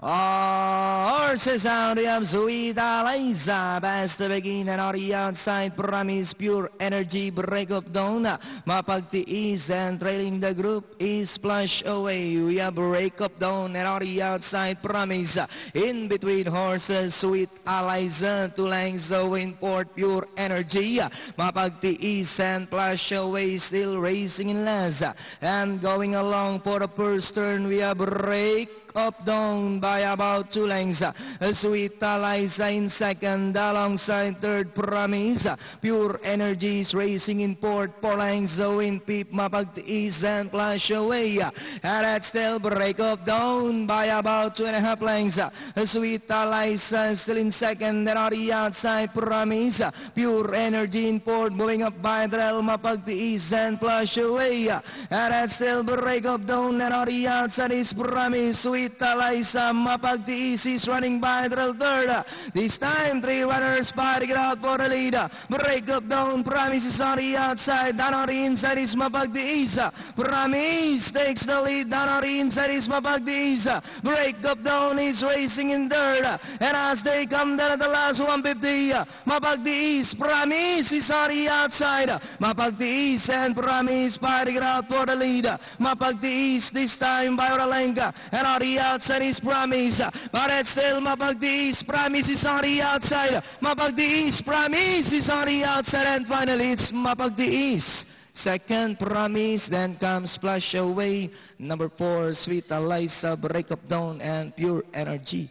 Horses out, we have Sweet Eliza, best to begin and on the outside, Promise, Pure Energy, Break Up Down, Mapagtiis, and trailing the group is Splash Away. We have Break Up Down and on the outside, Promise, in between Horses, Sweet Eliza, 2 lengths the win for Pure Energy, Mapagtiis and Splash Away still racing in last, and going along for the first turn, we have Break Up Down by about 2 lengths. Sweet Eliza in second, alongside third, Promise. Pure Energy is racing in fourth, 4 lengths. The win, Peep, Mapagtiis, and Flash Away. And that's still Break Up Down by about 2.5 lengths. Sweet Eliza still in second, and on the outside, Promise. Pure Energy in fourth, moving up by Drell, Mapagtiis, and Flash Away. And that's still Break Up Down, and on the outside is Promise. Sweet Eliza, Mapagtiis is running by the third. This time, 3 runners fighting it out for the lead. Break Up Down, Promise is on the outside. Down on the inside is Mapagtiis. Promise takes the lead. Down on the inside is Mapagtiis. Break Up Down is racing in third. And as they come down at the last 150, Mapagtiis, Promise is on the outside. Mapagtiis and Promise fighting it out for the lead. Mapagtiis this time by Oralenka. And on the outside is Promise, but it's still Mapagtiis. Promise is on the outside. Mapagtiis, Promise is on the outside, and finally it's Mapagtiis. Second, Promise, then comes Splash Away. Number 4, Sweet Eliza, Break Up Down, and Pure Energy.